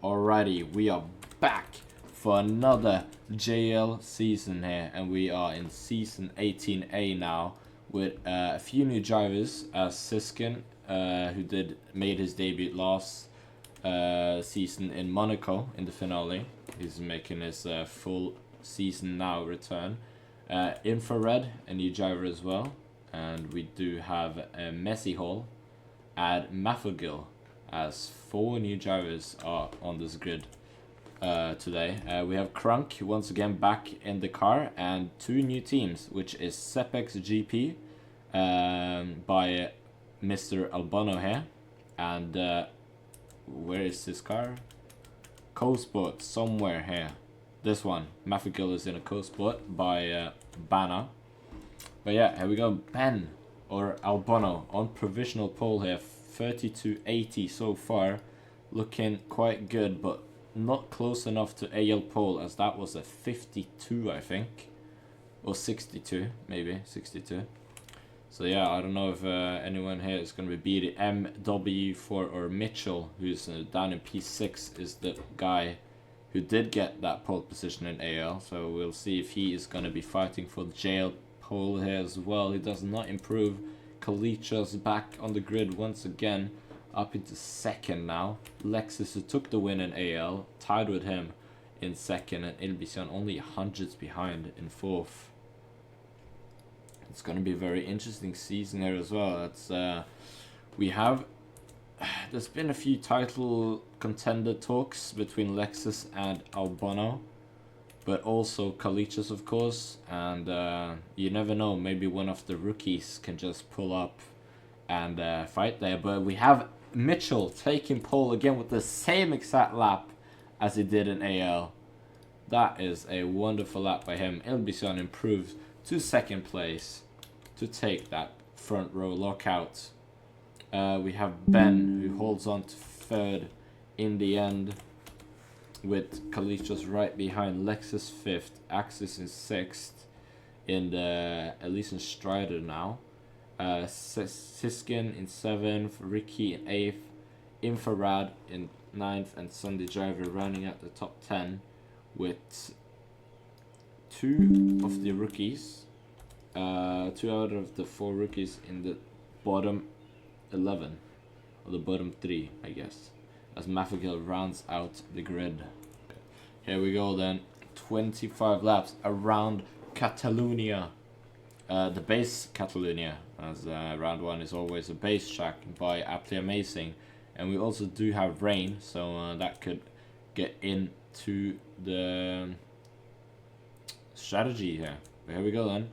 Alrighty, we are back for another JL season here, and we are in season 18A now with a few new drivers, Siskin, who made his debut last season in Monaco in the finale. He's making his full season now return. Infrared, a new driver as well, and we do have Messi Hall and Mafagil, as 4 new drivers are on this grid today. We have Crunk once again back in the car, and 2 new teams, which is Sepex GP by Mr. Albano here, and where is this car? Co-Sport, somewhere here. This one, Mafagil, is in a Co-Sport by Bana. But yeah, here we go. Ben, or Albano, on provisional pole here. 32.80 so far, looking quite good, but not close enough to AL pole, as that was a 52, I think, or 62, maybe 62. So yeah, I don't know if anyone here is going to be beating MW4 or Mitchell, who's down in P6, is the guy who did get that pole position in AL. So we'll see if he is going to be fighting for the JL pole here as well. He does not improve. Kalichas back on the grid once again, up into 2nd now. Lexus, who took the win in AL, tied with him in 2nd, and Ilbisian only hundreds behind in 4th. It's going to be a very interesting season here as well. It's there's been a few title contender talks between Lexus and Albano, but also Kalichas, of course, and you never know, maybe one of the rookies can just pull up and fight there. But we have Mitchell taking pole again with the same exact lap as he did in AL. That is a wonderful lap by him. Ilbisian improves to 2nd place to take that front row lockout. We have Ben, who holds on to 3rd in the end, with Kalichos right behind, Lexus 5th, Axis in 6th, in the Elysian Strider now. Siskin in 7th, Ricky in 8th, Infrared in 9th, and Sunday Driver running at the top 10 with 2 of the rookies, 2 out of the 4 rookies in the bottom 11, or the bottom 3, I guess, as Mafagil rounds out the grid. Here we go then, 25 laps around Catalonia, the base Catalonia, as round 1 is always a base track by Aptly Amazing, and we also do have rain, so that could get into the strategy here. But here we go then,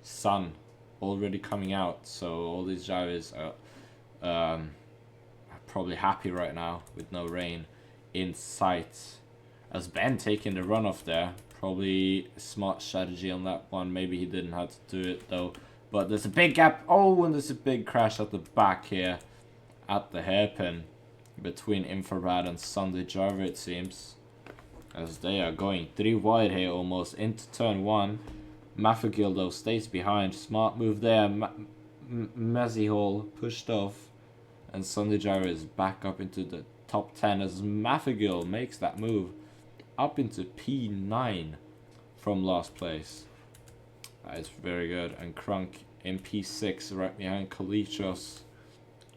sun already coming out, so all these drivers are probably happy right now with no rain in sight. As Ben taking the runoff there, probably a smart strategy on that one. Maybe he didn't have to do it though. But there's a big gap. Oh, and there's a big crash at the back here at the hairpin between Infrared and Sunday Driver, it seems, as they are going 3 wide here almost into turn 1. Mafagil though stays behind. Smart move there. Messi Hall pushed off, and Sunday Driver is back up into the top 10 as Mafagil makes that move up into P9 from last place. That is very good. And Crunk in P6 right behind Kalichos.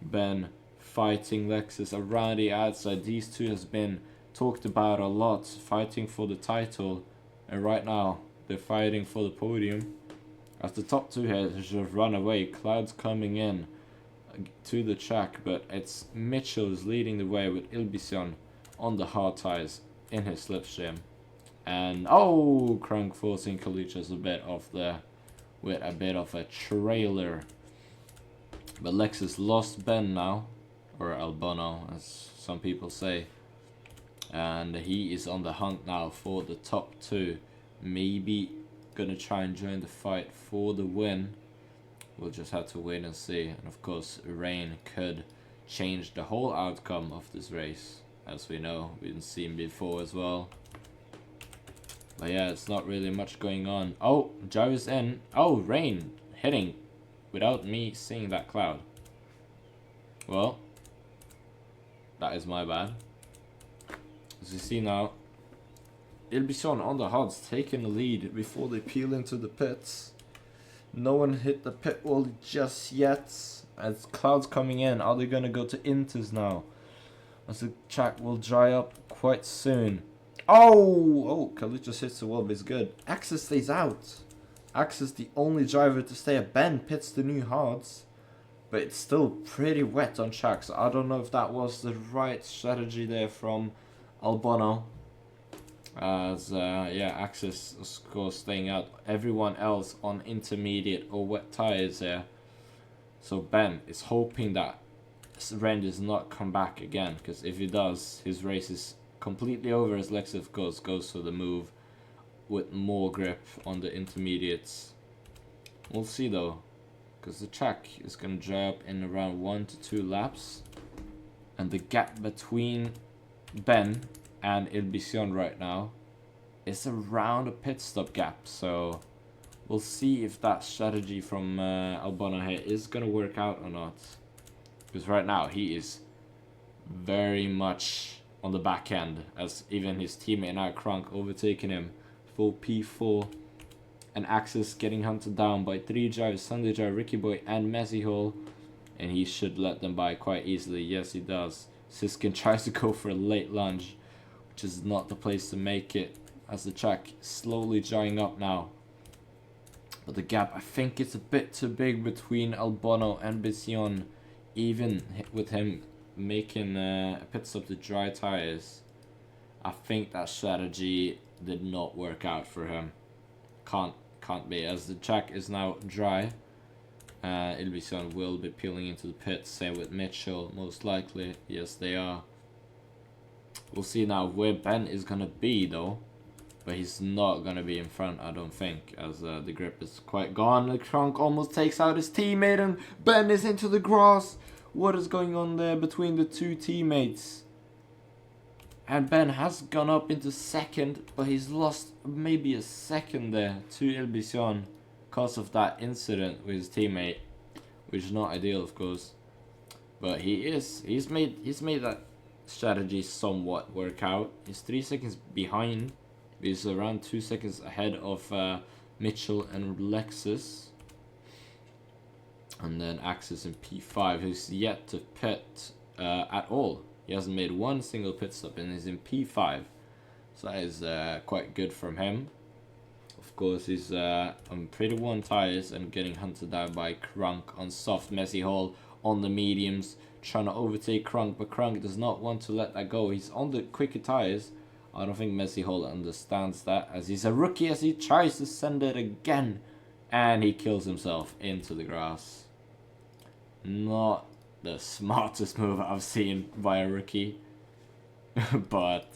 Ben fighting Lexus around the outside. These 2 has been talked about a lot, fighting for the title, and right now they're fighting for the podium. As the top 2 here just run away, Cloud's coming in to the track, but it's Mitchell who's leading the way with Ilbisian on the hard tires in his slipstream. And oh, Crunk forcing Kalichas a bit off there with a bit of a trailer. But Lexus lost Ben now, or Albano as some people say, and he is on the hunt now for the top 2. Maybe gonna try and join the fight for the win. We'll just have to wait and see. And of course, rain could change the whole outcome of this race, as we know, we've seen before as well. But yeah, it's not really much going on. Oh, Jarvis in. Oh, rain hitting without me seeing that cloud. Well, that is my bad. As you see now, Ilbison on the HUDs taking the lead before they peel into the pits. No one hit the pit wall just yet. As Cloud's coming in, are they gonna go to Inters now? As the track will dry up quite soon. Oh, Khalid just hits the wall, but it's good. Axis stays out. Axis, the only driver to stay at Ben, pits the new hards. But it's still pretty wet on track, so I don't know if that was the right strategy there from Albano. As Axis, of course, staying out. Everyone else on intermediate or wet tires there. So Ben is hoping that Ren does not come back again, because if he does, his race is completely over, as Lex of course goes for the move with more grip on the intermediates. We'll see though, because the track is going to dry up in around 1 to 2 laps, and the gap between Ben and Ilbison right now is around a pit stop gap, so we'll see if that strategy from Albano here is going to work out or not, because right now he is very much on the back end, as even his teammate now Crunk overtaking him full P4, and Axis getting hunted down by 3 drivers, Sunday Drive, Ricky Boy and Messi Hall, and he should let them by quite easily. Yes, he does. Siskin tries to go for a late lunge, which is not the place to make it, as the track is slowly drying up now. But the gap, I think it's a bit too big between Albano and Bision, even with him making a pit stop to dry tires. I think that strategy did not work out for him. Can't be, as the track is now dry. Ilbison will be peeling into the pit. Same with Mitchell, most likely. Yes, they are. We'll see now where Ben is gonna be though, but he's not gonna be in front, I don't think, as the grip is quite gone. The trunk almost takes out his teammate, and Ben is into the grass. What is going on there between the two teammates? And Ben has gone up into second, but he's lost maybe a second there to Ilbison because of that incident with his teammate, which is not ideal, of course. But he's made that strategy somewhat work out. He's 3 seconds behind. He's around 2 seconds ahead of Mitchell and Lexus. And then Axis in P5, who's yet to pit at all. He hasn't made one single pit stop and is in P5. So that is quite good from him. Of course, he's on pretty one tires and getting hunted down by Crunk on soft. Messi Hall on the mediums, trying to overtake Crunk, but Crunk does not want to let that go. He's on the quicker tires. I don't think Messi Hall understands that, as he's a rookie, as he tries to send it again. And he kills himself into the grass. Not the smartest move I've seen by a rookie. But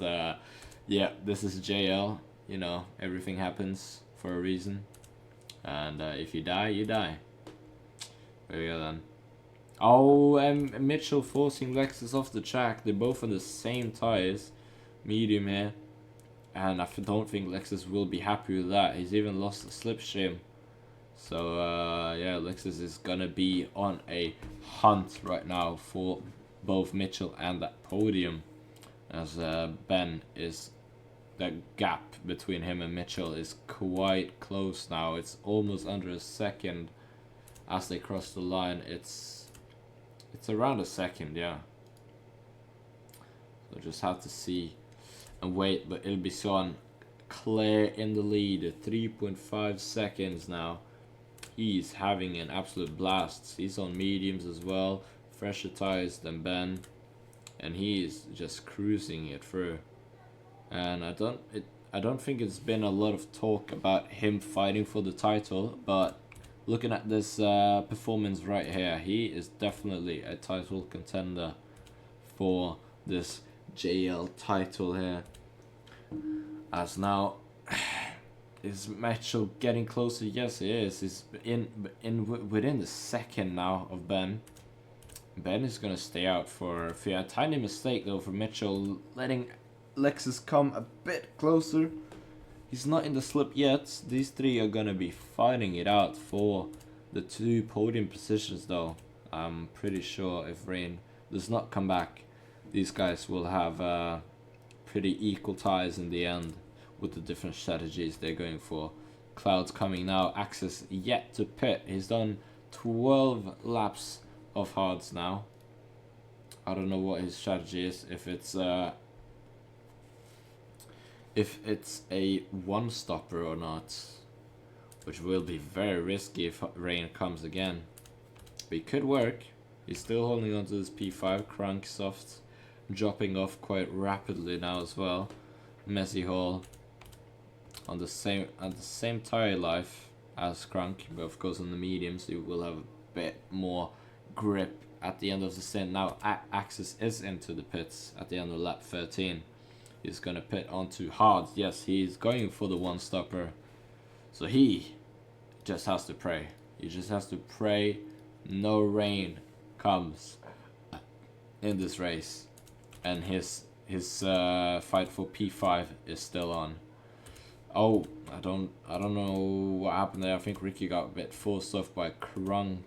yeah, this is JL. You know, everything happens for a reason. And if you die, you die. There we go then. Oh, Mitchell forcing Lexus off the track. They're both on the same tires. Medium here. And I don't think Lexus will be happy with that. He's even lost the slipstream. So yeah, Lexus is gonna be on a hunt right now for both Mitchell and that podium, as Ben is, the gap between him and Mitchell is quite close now. It's almost under a second as they cross the line. It's around a second, yeah. So just have to see and wait. But Ilbison clear in the lead, 3.5 seconds now. He's having an absolute blast. He's on mediums as well, fresher tires than Ben, and he's just cruising it through. And I don't think it's been a lot of talk about him fighting for the title, but looking at this performance right here, he is definitely a title contender for this JL title here. As now, is Mitchell getting closer? Yes, he is. He's within the second now of Ben. Ben is gonna stay out for a tiny mistake though for Mitchell, letting Lexus come a bit closer. He's not in the slip yet. These three are gonna be fighting it out for the 2 podium positions though. I'm pretty sure if Rain does not come back, these guys will have pretty equal ties in the end with the different strategies they're going for. Cloud's coming now. Axis yet to pit. He's done 12 laps of hards now. I don't know what his strategy is. If it's a one stopper or not, which will be very risky if rain comes again. But it could work. He's still holding on to this P5. Crunk soft, dropping off quite rapidly now as well. Messy Hall on the same tire life as Crunk, but of course on the mediums you will have a bit more grip at the end of the stint. Now Axis is into the pits at the end of lap 13. He's gonna pit onto hards. Yes, he's going for the one stopper. So he just has to pray. He just has to pray no rain comes in this race, and his fight for P5 is still on. Oh, I don't know what happened there. I think Ricky got a bit forced off by Crunk,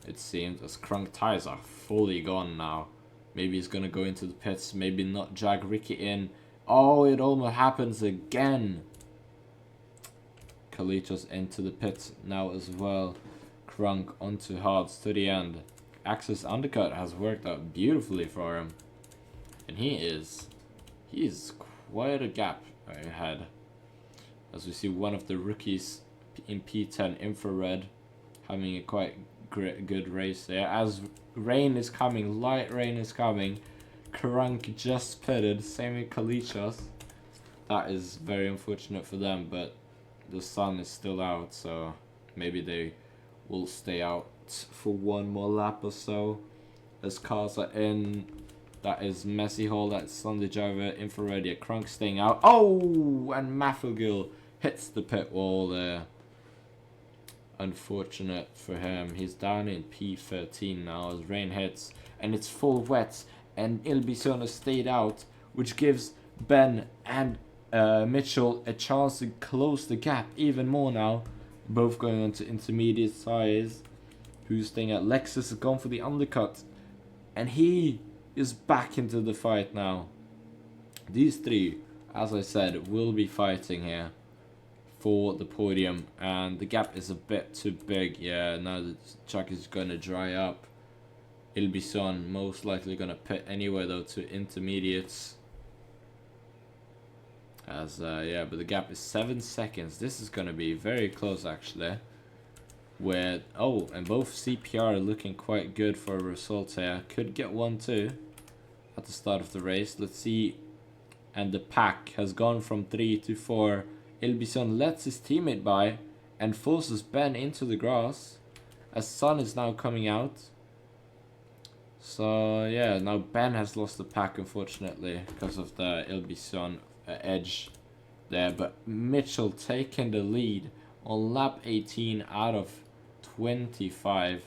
it seemed, as Crunk tires are fully gone now. Maybe he's gonna go into the pits, maybe not drag Ricky in. Oh, it almost happens again. Kalitos into the pits now as well. Crunk onto hards to the end. Axis undercut has worked out beautifully for him, and he is quite a gap ahead. As we see one of the rookies in P10, Infrared, having a quite good race there. As rain is coming, light rain is coming. Crunk just pitted, same with Kalichos. That is very unfortunate for them, but the sun is still out, so maybe they will stay out for one more lap or so. As cars are in, that is Messy Hall, that's Sunday Driver, Infrared, yeah, Crunk staying out. Oh, and Mafagil hits the pit wall there. Unfortunate for him. He's down in P13 now as rain hits, and it's full wet, and Ilbison has stayed out, which gives Ben and Mitchell a chance to close the gap even more now. Both going on to intermediate size. Who's staying at? Lexus has gone for the undercut, and he is back into the fight now. These three, as I said, will be fighting here for the podium, and the gap is a bit too big. Yeah, now the track is going to dry up. Ilbison most likely going to pit anyway though to intermediates. As yeah, but the gap is 7 seconds. This is going to be very close actually. Where, oh, and both CPR are looking quite good for a result here. Could get 1-2 at the start of the race. Let's see. And the pack has gone from 3 to 4. Ilbison lets his teammate by and forces Ben into the grass as sun is now coming out. So yeah, now Ben has lost the pack unfortunately because of the Ilbison edge there, but Mitchell taking the lead on lap 18 out of 25,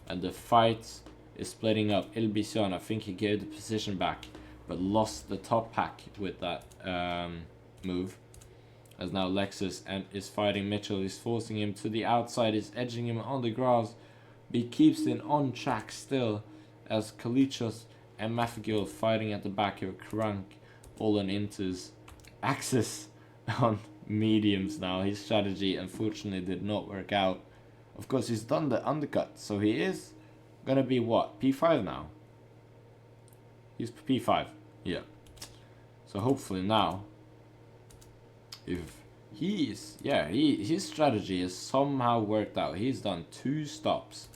and the fight is splitting up. Ilbison, I think he gave the position back but lost the top pack with that move, as now Lexus and is fighting Mitchell. He's forcing him to the outside, is edging him on the grass, but he keeps it on track still, as Kalichos and Mafagil fighting at the back of Crunk. All on inters. Axis on mediums now. His strategy unfortunately did not work out. Of course, he's done the undercut, so he is gonna be what? P5 now? He's P5, yeah. So hopefully now, if he's, yeah, his strategy has somehow worked out. He's done 2 stops.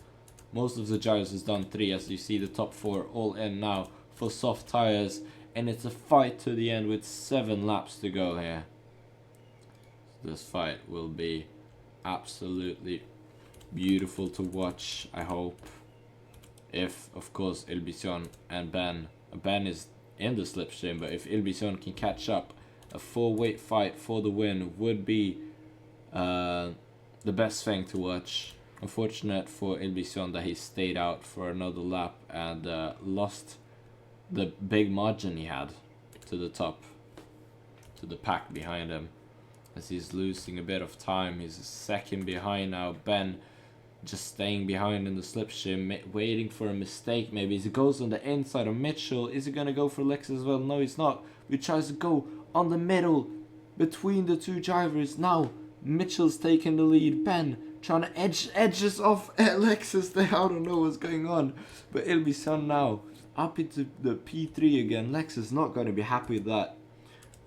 Most of the drivers has done 3, as you see the top 4 all in now for soft tires. And it's a fight to the end with 7 laps to go here. This fight will be absolutely beautiful to watch, I hope. If, of course, Ilbison and Ben is in the slipstream, but if Ilbison can catch up, a 4-weight fight for the win would be the best thing to watch. Unfortunate for Ilbison that he stayed out for another lap and lost the big margin he had to the top, to the pack behind him, as he's losing a bit of time. He's a second behind now. Ben just staying behind in the slipstream, waiting for a mistake. Maybe he goes on the inside of Mitchell. Is he gonna go for Lex as well? No, he's not. He tries to go on the middle between the two drivers. Now Mitchell's taking the lead. Ben trying to edges off Alexis there. I don't know what's going on, but it'll be Son now up into the P3 again. Lex is not going to be happy with that.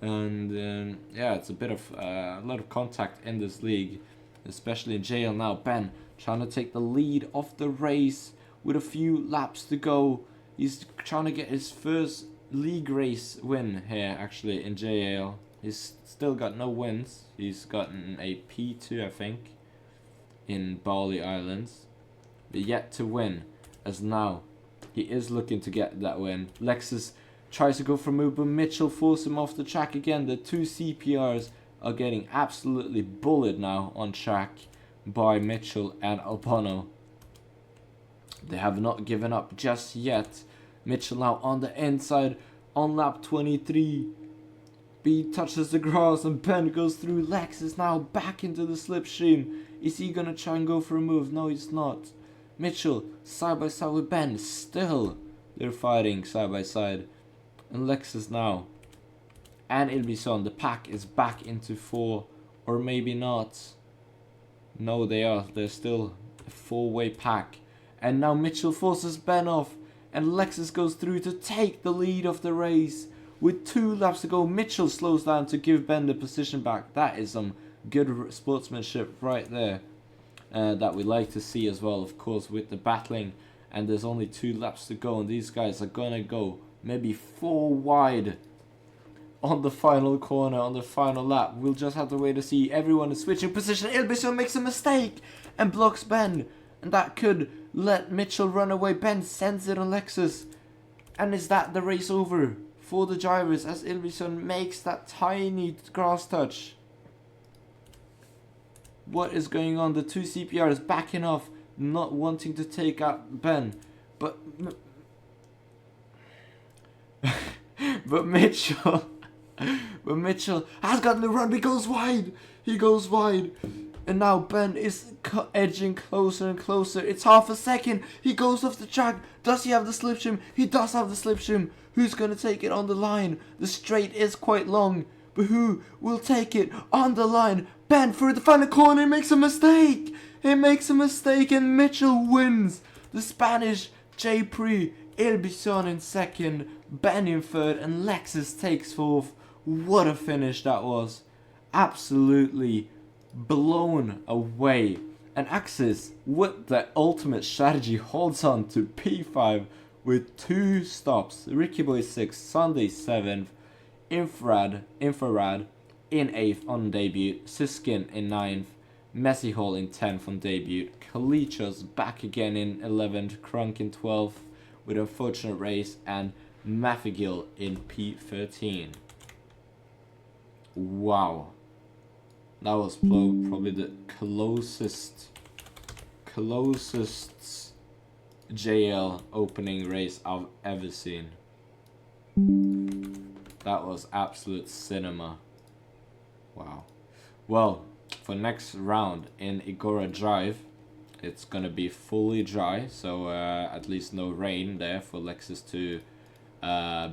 And yeah, it's a bit of a lot of contact in this league, especially in JL now. Ben trying to take the lead of the race with a few laps to go. He's trying to get his first league race win here, actually, in JL. He's still got no wins. He's gotten a P2, I think, in Bali Islands, but yet to win, as now he is looking to get that win. Lexus tries to go for a move, but Mitchell forces him off the track again. The two CPRs are getting absolutely bullied now on track by Mitchell and Albano. They have not given up just yet. Mitchell now on the inside on lap 23. B touches the grass and Ben goes through. Lex is now back into the slipstream. Is he gonna try and go for a move? No, he's not. Mitchell side by side with Ben. Still, they're fighting side by side. And Lex is now. And Ilbison, the pack is back into 4. Or maybe not. No, they are. They're still a 4-way pack. And now Mitchell forces Ben off. And Lexus goes through to take the lead of the race. With 2 laps to go, Mitchell slows down to give Ben the position back. That is some good sportsmanship right there. That we like to see as well, of course, with the battling. And there's only 2 laps to go. And these guys are going to go maybe 4 wide on the final corner, on the final lap. We'll just have to wait to see. Everyone is switching position. Ilbison makes a mistake and blocks Ben. And that could let Mitchell run away. Ben sends it on Lexus. And is that the race over for the drivers as Ilbison makes that tiny grass touch? What is going on? The 2 CPRs backing off, not wanting to take out Ben. But Mitchell has gotten the run. He goes wide. He goes wide. And now Ben is edging closer and closer. It's half a second. He goes off the track. Does he have the slipstream? He does have the slipstream. Who's going to take it on the line? The straight is quite long. But who will take it on the line? Ben for the final corner. He makes a mistake. He makes a mistake and Mitchell wins. The Spanish J. Pri, Ilbison in second, Ben in third, and Lexus takes fourth. What a finish that was. Absolutely blown away. And Axis, with the ultimate strategy, holds on to P5 with 2 stops. Ricky Boy 6th, Sunday 7th, Infrared in 8th on debut, Siskin in 9th, Messi Hall in 10th on debut, Kalichos back again in 11th, Crunk in 12th with a fortunate race, and Mafigil in P13. Wow. That was probably the closest JL opening race I've ever seen. That was absolute cinema. Wow. Well, for next round in Igora Drive, it's gonna be fully dry, so at least no rain there for Lexus to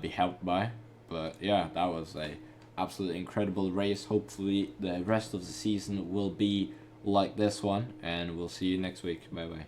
be helped by. But yeah, that was a absolutely incredible race. Hopefully the rest of the season will be like this one, and we'll see you next week. Bye bye.